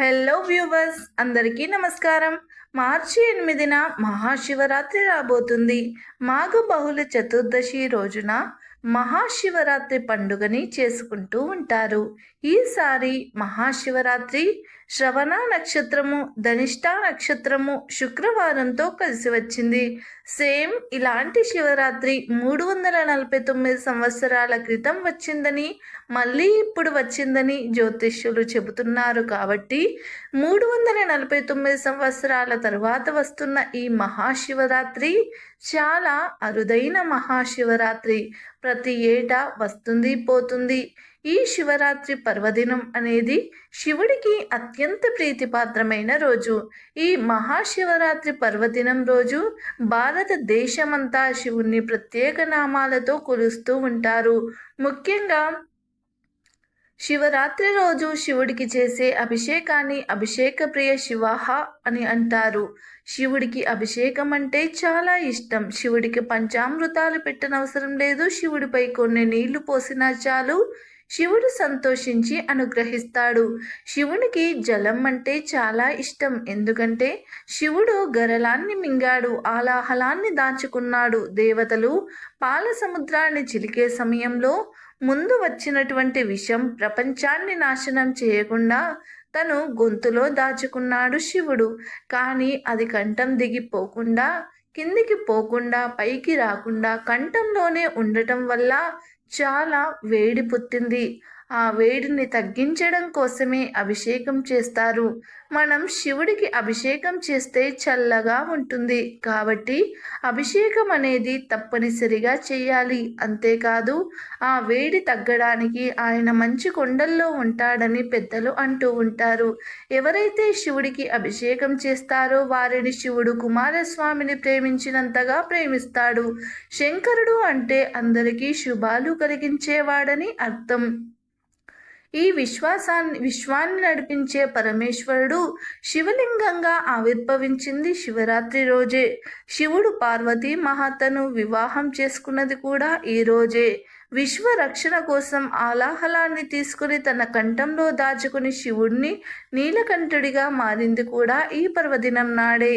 Hello viewers, అందరికీ నమస్కారం. మార్చి 8న మహాశివరాత్రి రాబోతుంది. మాఘ బహుళ చతుర్దశి రోజున మహాశివరాత్రి పండుగని చేసుకుంటూ ఉంటారు. ఈసారి మహాశివరాత్రి శ్రవణ నక్షత్రము, ధనిష్ట నక్షత్రము శుక్రవారంతో కలిసి వచ్చింది. సేమ్ ఇలాంటి శివరాత్రి 349 సంవత్సరాల క్రితం వచ్చిందని, మళ్ళీ ఇప్పుడు వచ్చిందని జ్యోతిష్యులు చెబుతున్నారు. కాబట్టి 349 సంవత్సరాల తరువాత వస్తున్న ఈ మహాశివరాత్రి చాలా అరుదైన మహాశివరాత్రి. ప్రతి ఏటా వస్తుంది పోతుంది. ఈ శివరాత్రి పర్వదినం అనేది శివుడికి అత్యంత ప్రీతిపాత్రమైన రోజు. ఈ మహాశివరాత్రి పర్వదినం రోజు భారతదేశమంతా శివుణ్ణి ప్రత్యేక నామాలతో కొలుస్తూ ఉంటారు. ముఖ్యంగా శివరాత్రి రోజు శివుడికి చేసే అభిషేకాన్ని అభిషేక ప్రియ శివాహ అని అంటారు. శివుడికి అభిషేకం అంటే చాలా ఇష్టం. శివుడికి పంచామృతాలు పెట్టనవసరం లేదు. శివుడిపై కొన్ని నీళ్లు పోసినా చాలు, శివుడు సంతోషించి అనుగ్రహిస్తాడు. శివునికి జలం అంటే చాలా ఇష్టం. ఎందుకంటే శివుడు గరళాన్ని మింగాడు, ఆలాహలాన్ని దాచుకున్నాడు. దేవతలు పాల సముద్రాన్ని చిలికే సమయంలో ముందు వచ్చినటువంటి విషం ప్రపంచాన్ని నాశనం చేయకుండా తను గొంతులో దాచుకున్నాడు శివుడు. కానీ అది కంఠం దిగిపోకుండా, కిందికి పోకుండా, పైకి రాకుండా కంఠంలోనే ఉండటం వల్ల చాలా వేడి పుట్టింది. ఆ వేడిని తగ్గించడం కోసమే అభిషేకం చేస్తారు. మనం శివుడికి అభిషేకం చేస్తే చల్లగా ఉంటుంది. కాబట్టి అభిషేకం అనేది తప్పనిసరిగా చేయాలి. అంతేకాదు ఆ వేడి తగ్గడానికి ఆయన మంచి కొండల్లో ఉంటాడని పెద్దలు అంటూ ఉంటారు. ఎవరైతే శివుడికి అభిషేకం చేస్తారో వారిని శివుడు కుమారస్వామిని ప్రేమించినంతగా ప్రేమిస్తాడు. శంకరుడు అంటే అందరికీ శుభాలు కలిగించేవాడని అర్థం. ఈ విశ్వాన్ని నడిపించే పరమేశ్వరుడు శివలింగంగా ఆవిర్భవించింది శివరాత్రి రోజే. శివుడు పార్వతీ మహాతను వివాహం చేసుకున్నది కూడా ఈ రోజే. విశ్వ రక్షణ కోసం ఆలాహలాన్ని తీసుకుని తన కంఠంలో దాచుకుని శివుణ్ణి నీలకంఠుడిగా మారింది కూడా ఈ పర్వదినం నాడే.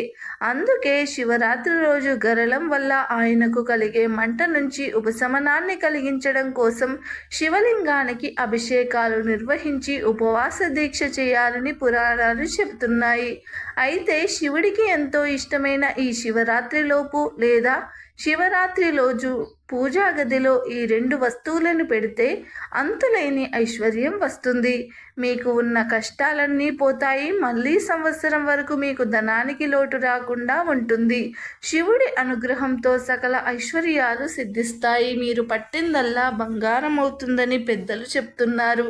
అందుకే శివరాత్రి రోజు గరళం వల్ల ఆయనకు కలిగే మంట నుంచి ఉపశమనాన్ని కలిగించడం కోసం శివలింగానికి అభిషేకాలు నిర్వహించి ఉపవాస దీక్ష చేయాలని పురాణాలు చెబుతున్నాయి. అయితే శివుడికి ఎంతో ఇష్టమైన ఈ శివరాత్రిలోపు లేదా శివరాత్రి రోజు పూజా గదిలో ఈ 2 వస్తువులను పెడితే అంతులేని ఐశ్వర్యం వస్తుంది. మీకు ఉన్న కష్టాలన్నీ పోతాయి. మళ్ళీ సంవత్సరం వరకు మీకు ధనానికి లోటు రాకుండా ఉంటుంది. శివుడి అనుగ్రహంతో సకల ఐశ్వర్యాలు సిద్ధిస్తాయి. మీరు పట్టిందల్లా బంగారం అవుతుందని పెద్దలు చెప్తున్నారు.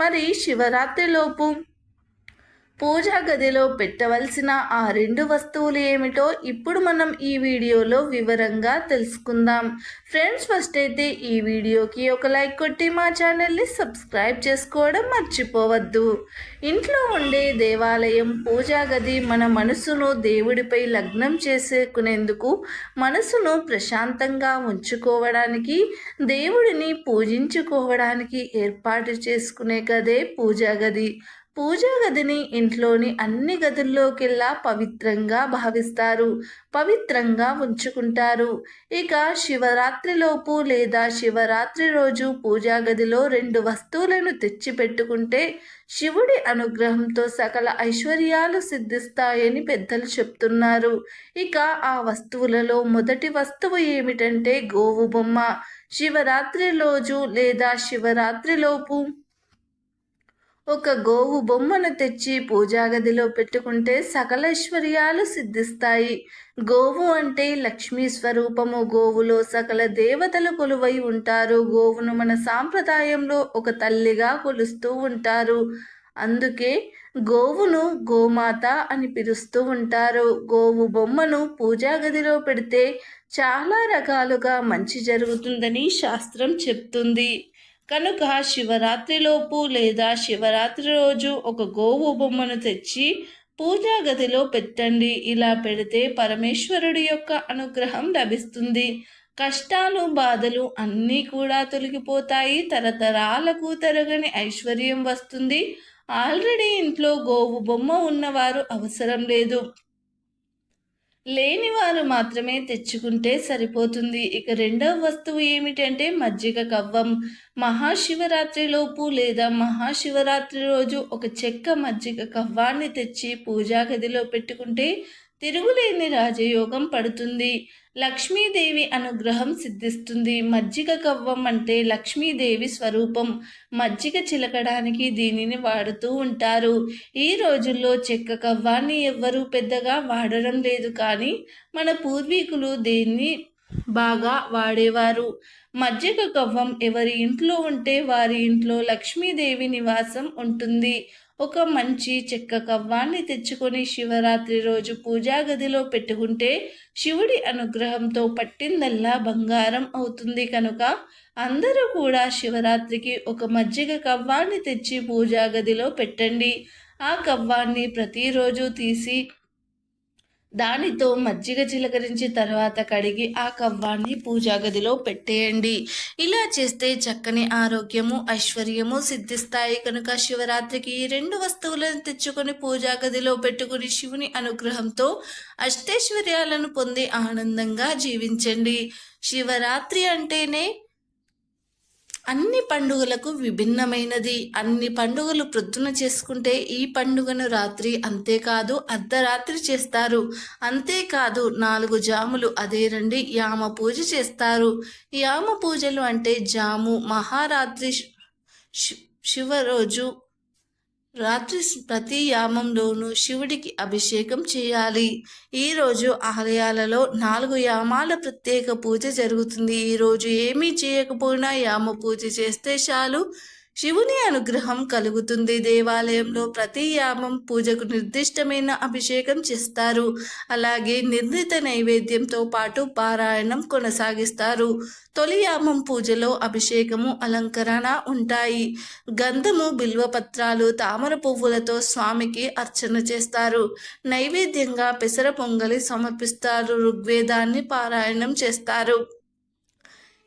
మరి శివరాత్రిలోపు పూజా గదిలో పెట్టవలసిన ఆ 2 వస్తువులు ఏమిటో ఇప్పుడు మనం ఈ వీడియోలో వివరంగా తెలుసుకుందాం. ఫ్రెండ్స్, ఫస్ట్ అయితే ఈ వీడియోకి ఒక లైక్ కొట్టి మా ఛానల్ని సబ్స్క్రైబ్ చేసుకోవడం మర్చిపోవద్దు. ఇంట్లో ఉండే దేవాలయం, పూజా గది మన మనసును దేవుడిపై లగ్నం చేసుకునేందుకు, మనసును ప్రశాంతంగా ఉంచుకోవడానికి, దేవుడిని పూజించుకోవడానికి ఏర్పాటు చేసుకునే గదే పూజా గది. పూజా గదిని ఇంట్లోని అన్ని గదుల్లోకెల్లా పవిత్రంగా భావిస్తారు, పవిత్రంగా ఉంచుకుంటారు. ఇక శివరాత్రిలోపు లేదా శివరాత్రి రోజు పూజా గదిలో 2 వస్తువులను తెచ్చి పెట్టుకుంటే శివుడి అనుగ్రహంతో సకల ఐశ్వర్యాలు సిద్ధిస్తాయని పెద్దలు చెప్తున్నారు. ఇక ఆ వస్తువులలో మొదటి వస్తువు ఏమిటంటే గోవు బొమ్మ. శివరాత్రి రోజు లేదా శివరాత్రిలోపు ఒక గోవు బొమ్మను తెచ్చి పూజా గదిలో పెట్టుకుంటే సకల ఐశ్వర్యాలు సిద్ధిస్తాయి. గోవు అంటే లక్ష్మీ స్వరూపము. గోవులో సకల దేవతలు కొలువై ఉంటారు. గోవును మన సాంప్రదాయంలో ఒక తల్లిగా కొలుస్తూ ఉంటారు. అందుకే గోవును గోమాత అని పిలుస్తూ ఉంటారు. గోవు బొమ్మను పూజా గదిలో పెడితే చాలా రకాలుగా మంచి జరుగుతుందని శాస్త్రం చెప్తుంది. కనుక శివరాత్రిలోపు లేదా శివరాత్రి రోజు ఒక గోవు బొమ్మను తెచ్చి పూజా గదిలో పెట్టండి. ఇలా పెడితే పరమేశ్వరుడి యొక్క అనుగ్రహం లభిస్తుంది. కష్టాలు, బాధలు అన్నీ కూడా తొలగిపోతాయి. తరతరాలకు తరగని ఐశ్వర్యం వస్తుంది. ఆల్రెడీ ఇంట్లో గోవు బొమ్మ ఉన్నవారు అవసరం లేదు, లేని వారు మాత్రమే తెచ్చుకుంటే సరిపోతుంది. ఇక రెండవ వస్తువు ఏమిటంటే మజ్జిగ కవ్వం. మహాశివరాత్రిలోపు లేదా మహాశివరాత్రి రోజు ఒక చెక్క మజ్జిగ కవ్వాన్ని తెచ్చి పూజా గదిలో పెట్టుకుంటే తిరుగులేని రాజయోగం పడుతుంది. లక్ష్మీదేవి అనుగ్రహం సిద్ధిస్తుంది. మజ్జిగ కవ్వం అంటే లక్ష్మీదేవి స్వరూపం. మజ్జిగ చిలకడానికి దీనిని వాడుతూ ఉంటారు. ఈ రోజుల్లో చెక్క కవ్వాన్ని ఎవ్వరూ పెద్దగా వాడడం లేదు, కానీ మన పూర్వీకులు దీన్ని బాగా వాడేవారు. మజ్జిగ కవ్వం ఎవరి ఇంట్లో ఉంటే వారి ఇంట్లో లక్ష్మీదేవి నివాసం ఉంటుంది. ఒక మంచి చెక్క కవ్వాన్ని తెచ్చుకొని శివరాత్రి రోజు పూజా గదిలో పెట్టుకుంటే శివుడి అనుగ్రహంతో పట్టిందల్లా బంగారం అవుతుంది. కనుక అందరూ కూడా శివరాత్రికి ఒక మజ్జిగ కవ్వాన్ని తెచ్చి పూజా గదిలో పెట్టండి. ఆ కవ్వాన్ని ప్రతిరోజు తీసి దానితో మజ్జిగ చిలకరించి తర్వాత కడిగి ఆ కవ్వాన్ని పూజా గదిలో పెట్టేయండి. ఇలా చేస్తే చక్కని ఆరోగ్యము ఐశ్వర్యము సిద్ధిస్తాయి. కనుక శివరాత్రికి ఈ రెండు వస్తువులను తెచ్చుకొని పూజా గదిలో పెట్టుకుని శివుని అనుగ్రహంతో అష్టైశ్వర్యాలను పొంది ఆనందంగా జీవించండి. శివరాత్రి అంటేనే అన్ని పండుగలకు విభిన్నమైనది. అన్ని పండుగలు ప్రొద్దున చేసుకుంటే ఈ పండుగను రాత్రి, అంతేకాదు అర్ధరాత్రి చేస్తారు. అంతేకాదు 4 జాములు, అదే రండి యామ పూజ చేస్తారు. యామ పూజలు అంటే జాము మహారాత్రి శివ రోజు రాత్రి ప్రతి యామంలోనూ శివుడికి అభిషేకం చేయాలి. ఈరోజు ఆలయాలలో 4 యామాల ప్రత్యేక పూజ జరుగుతుంది. ఈరోజు ఏమీ చేయకపోయినా యామ పూజ చేస్తే చాలు, శివుని అనుగ్రహం కలుగుతుంది. దేవాలయంలో ప్రతి యామం పూజకు నిర్దిష్టమైన అభిషేకం చేస్తారు. అలాగే నిర్ణీత నైవేద్యంతో పాటు పారాయణం కొనసాగిస్తారు. తొలి యామం పూజలో అభిషేకము అలంకరణ ఉంటాయి. గంధము బిల్వపత్రాలు తామర పువ్వులతో స్వామికి అర్చన చేస్తారు. నైవేద్యంగా పెసర పొంగలి సమర్పిస్తారు. ఋగ్వేదాన్ని పారాయణం చేస్తారు.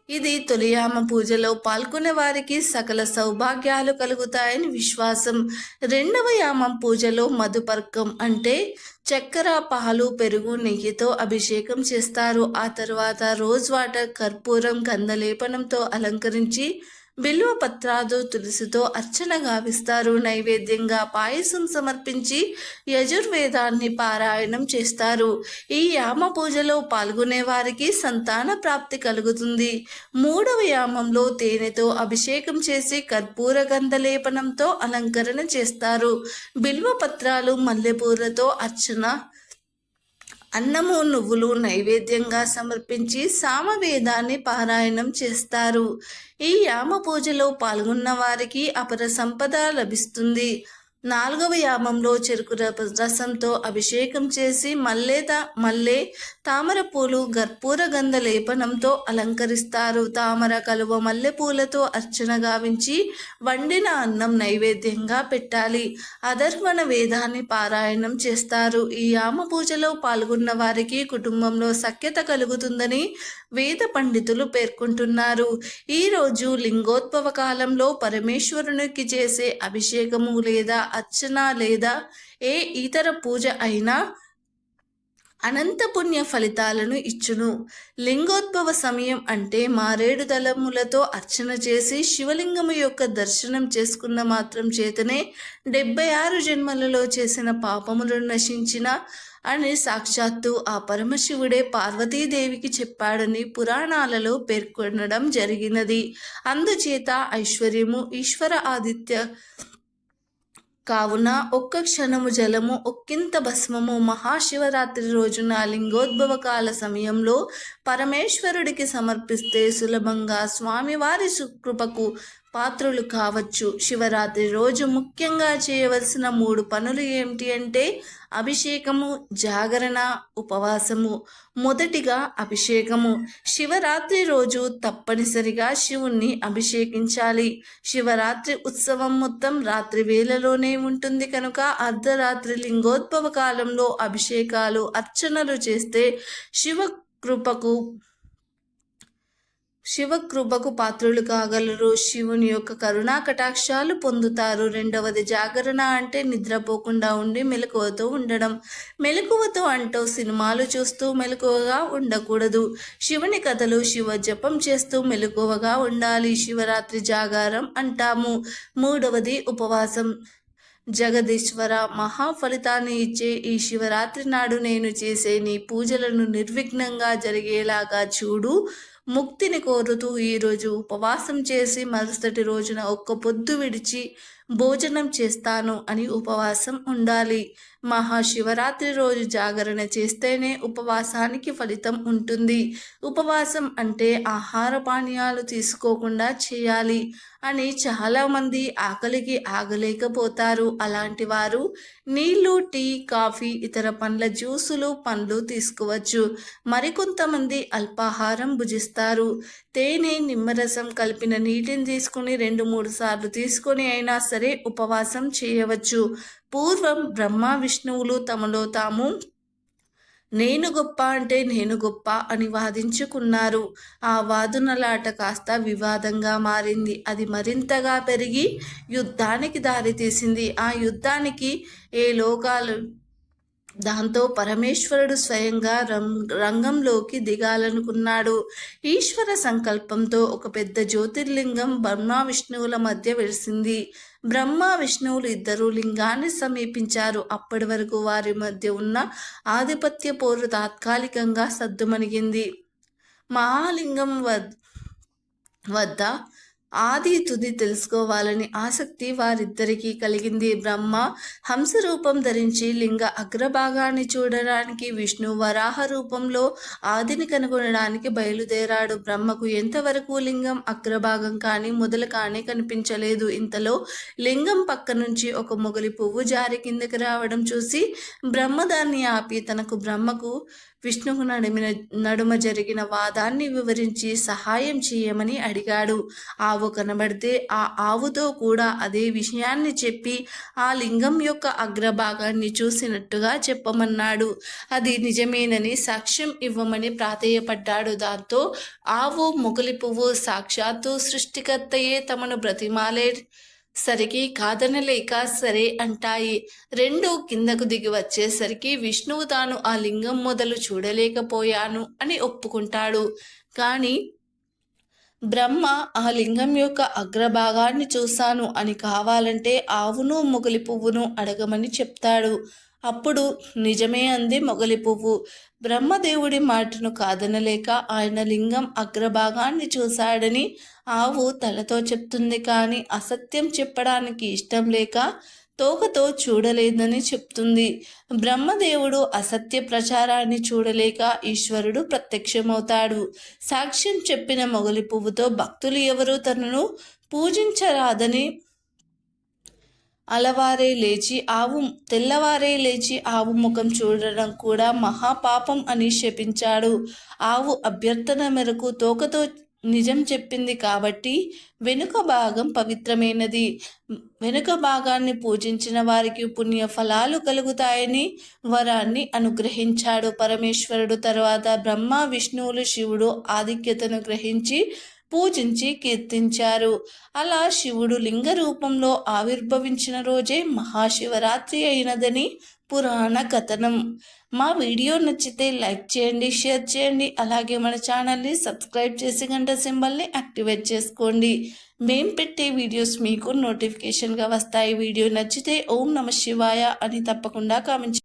ఇది తొలియామ పూజలో పాల్గొనే వారికి సకల సౌభాగ్యాలు కలుగుతాయని విశ్వాసం. రెండవ యామం పూజలో మధుపర్కం అంటే చక్కెర పాలు పెరుగు నెయ్యితో అభిషేకం చేస్తారు. ఆ తర్వాత రోజ్ వాటర్ కర్పూరం గంధలేపనంతో అలంకరించి బిల్వ పత్రాలు తులసితో అర్చన గావిస్తారు. నైవేద్యంగా పాయసం సమర్పించి యజుర్వేదాన్ని పారాయణం చేస్తారు. ఈ యామ పూజలో పాల్గొనే వారికి సంతాన ప్రాప్తి కలుగుతుంది. మూడవ యామంలో తేనెతో అభిషేకం చేసి కర్పూర గంధలేపనంతో అలంకరణ చేస్తారు. బిల్వ పత్రాలు మల్లెపూలతో అర్చన, అన్నము నువ్వులు నైవేద్యంగా సమర్పించి సామవేదాన్ని పారాయణం చేస్తారు. ఈ యామ పూజలో పాల్గొన్న వారికి అపర సంపద లభిస్తుంది. 4వ యామంలో చెరుకు రసంతో అభిషేకం చేసి మల్లె తామర పూలు కర్పూర గంధ లేపనంతో అలంకరిస్తారు. తామర కలువ మల్లెపూలతో అర్చన గావించి వండిన అన్నం నైవేద్యంగా పెట్టాలి. అధర్వణ వేదాన్ని పారాయణం చేస్తారు. ఈ యామ పూజలో పాల్గొన్న వారికి కుటుంబంలో సఖ్యత కలుగుతుందని వేద పండితులు పేర్కొంటున్నారు. ఈరోజు లింగోద్భవ కాలంలో పరమేశ్వరునికి చేసే అభిషేకము లేదా అర్చన లేదా ఏ ఇతర పూజ అయినా అనంత పుణ్య ఫలితాలను ఇచ్చును. లింగోద్భవ సమయం అంటే మారేడు దళములతో అర్చన చేసి శివలింగము యొక్క దర్శనం చేసుకున్న మాత్రం చేతనే 76 జన్మలలో చేసిన పాపములు నశించిన అని సాక్షాత్తు ఆ పరమశివుడే పార్వతీదేవికి చెప్పాడని పురాణాలలో పేర్కొనడం జరిగినది. అందుచేత ఐశ్వర్యము ఈశ్వర ఆదిత్య కావున ఒక్క క్షణము జలము ఒక్కింత భస్మము మహాశివరాత్రి రోజున లింగోద్భవ కాల సమయంలో పరమేశ్వరుడికి సమర్పిస్తే సులభంగా స్వామివారి సుకృపకు పాత్రులు కావచ్చు. శివరాత్రి రోజు ముఖ్యంగా చేయవలసిన 3 పనులు ఏమిటి అంటే అభిషేకము, జాగరణ, ఉపవాసము. మొదటిగా అభిషేకము. శివరాత్రి రోజు తప్పనిసరిగా శివుణ్ణి అభిషేకించాలి. శివరాత్రి ఉత్సవం మొత్తం రాత్రి వేళలోనే ఉంటుంది కనుక అర్ధరాత్రి లింగోద్భవ కాలంలో అభిషేకాలు అర్చనలు చేస్తే శివకృపకు పాత్రులు కాగలరు. శివుని యొక్క కరుణా కటాక్షాలు పొందుతారు. రెండవది జాగరణ అంటే నిద్రపోకుండా ఉండి మెలకువతో ఉండడం. మెలకువతో అంటూ సినిమాలు చూస్తూ మెలకువగా ఉండకూడదు. శివుని కథలు, శివ జపం చేస్తూ మెలకువగా ఉండాలి. శివరాత్రి జాగారం అంటాము. మూడవది ఉపవాసం. జగదీశ్వర, మహా ఫలితాన్ని ఇచ్చే ఈ శివరాత్రి నాడు నేను చేసే నీ పూజలను నిర్విఘ్నంగా జరిగేలాగా చూడు. ముక్తిని కోరుతూ ఈరోజు ఉపవాసం చేసి మరుసటి రోజున ఒక్క పొద్దు విడిచి భోజనం చేస్తాను అని ఉపవాసం ఉండాలి. మహాశివరాత్రి రోజు జాగరణ చేస్తేనే ఉపవాసానికి ఫలితం ఉంటుంది. ఉపవాసం అంటే ఆహార పానీయాలు తీసుకోకుండా చేయాలి అని చాలామంది ఆకలికి ఆగలేకపోతారు. అలాంటి వారు నీళ్లు, టీ, కాఫీ, ఇతర పండ్ల జ్యూసులు, పండ్లు తీసుకోవచ్చు. మరికొంతమంది అల్పాహారం భుజిస్తారు. తేనె, నిమ్మరసం కలిపిన నీటిని తీసుకుని 2-3 సార్లు తీసుకొని అయినా సరే ఉపవాసం చేయవచ్చు. పూర్వం బ్రహ్మ విష్ణువులు తమలో తాము నేను గొప్ప అంటే నేను గొప్ప అని వాదించుకున్నారు. ఆ వాదునలాట కాస్త వివాదంగా మారింది. అది మరింతగా పెరిగి యుద్ధానికి దారితీసింది. ఆ యుద్ధానికి ఏ లోకాలు దాంతో పరమేశ్వరుడు స్వయంగా రంగంలోకి దిగాలనుకున్నాడు. ఈశ్వర సంకల్పంతో ఒక పెద్ద జ్యోతిర్లింగం బ్రహ్మ విష్ణువుల మధ్య వెలిసింది. బ్రహ్మ విష్ణువులు ఇద్దరు లింగాన్ని సమీపించారు. అప్పటి వరకు వారి మధ్య ఉన్న ఆధిపత్య పోరు తాత్కాలికంగా సద్దుమణిగింది. మహాలింగం వద్ద ఆది తుది తెలుసుకోవాలని ఆసక్తి వారిద్దరికీ కలిగింది. బ్రహ్మ హంస రూపం ధరించి లింగ అగ్రభాగాన్ని చూడడానికి, విష్ణు వరాహ రూపంలో ఆదిని కనుగొనడానికి బయలుదేరాడు. బ్రహ్మకు ఎంతవరకు లింగం అగ్రభాగం కానీ మొదలు కానీ కనిపించలేదు. ఇంతలో లింగం పక్క నుంచి ఒక మొగలి పువ్వు జారి కిందకి రావడం చూసి బ్రహ్మ దాన్ని ఆపి బ్రహ్మకు విష్ణువు నడుమ జరిగిన వాదాన్ని వివరించి సహాయం చేయమని అడిగాడు. ఆవు కనబడితే ఆ ఆవుతో కూడా అదే విషయాన్ని చెప్పి ఆ లింగం యొక్క అగ్రభాగాన్ని చూసినట్టుగా చెప్పమన్నాడు. అది నిజమేనని సాక్ష్యం ఇవ్వమని ప్రాధేయపడ్డాడు. దాంతో ఆవు, మొగలి పువ్వు సాక్షాత్తు సృష్టికర్తయే తమను బ్రతిమాలే సరికి కాదనలేక సరే అంటాయి. రెండు కిందకు దిగి వచ్చేసరికి విష్ణువు తాను ఆ లింగం మొదలు చూడలేకపోయాను అని ఒప్పుకుంటాడు. కానీ బ్రహ్మ ఆ లింగం యొక్క అగ్రభాగాన్ని చూశాను అని కావాలంటే ఆవును, మొగలి పువ్వును అడగమని చెప్తాడు. అప్పుడు నిజమే అంది మొగలి పువ్వు. బ్రహ్మదేవుడి మాటను కాదనలేక ఆయన లింగం అగ్రభాగాన్ని చూశాడని ఆవు తలతో చెప్తుంది. కానీ అసత్యం చెప్పడానికి ఇష్టం లేక తోకతో చూడలేదని చెప్తుంది. బ్రహ్మదేవుడు అసత్య ప్రచారాన్ని చూడలేక ఈశ్వరుడు ప్రత్యక్షమవుతాడు. సాక్ష్యం చెప్పిన మొగలి పువ్వుతో భక్తులు ఎవరూ తనను పూజించరాదని తెల్లవారే లేచి ఆవు ముఖం చూడడం కూడా మహాపాపం అని శపించాడు. ఆవు అభ్యర్థన మేరకు తోకతో నిజం చెప్పింది కాబట్టి వెనుక భాగం పవిత్రమైనది. వెనుక భాగాన్ని పూజించిన వారికి పుణ్య ఫలాలు కలుగుతాయని వరాన్ని అనుగ్రహించాడు పరమేశ్వరుడు. తర్వాత బ్రహ్మ, విష్ణువులు, శివుడు ఆధిక్యతను గ్రహించి పూజించి కీర్తించారు. అలా శివుడు లింగ రూపంలో ఆవిర్భవించిన రోజే మహాశివరాత్రి అయినదని పురాణ కథనం. మా వీడియో నచ్చితే లైక్ చేయండి, షేర్ చేయండి. అలాగే మన ఛానల్ని సబ్స్క్రైబ్ చేసి గంట సింబల్ని యాక్టివేట్ చేసుకోండి. మేం పెట్టే వీడియోస్ మీకు నోటిఫికేషన్గా వస్తాయి. వీడియో నచ్చితే ఓం నమ శివాయ అని తప్పకుండా కామెంట్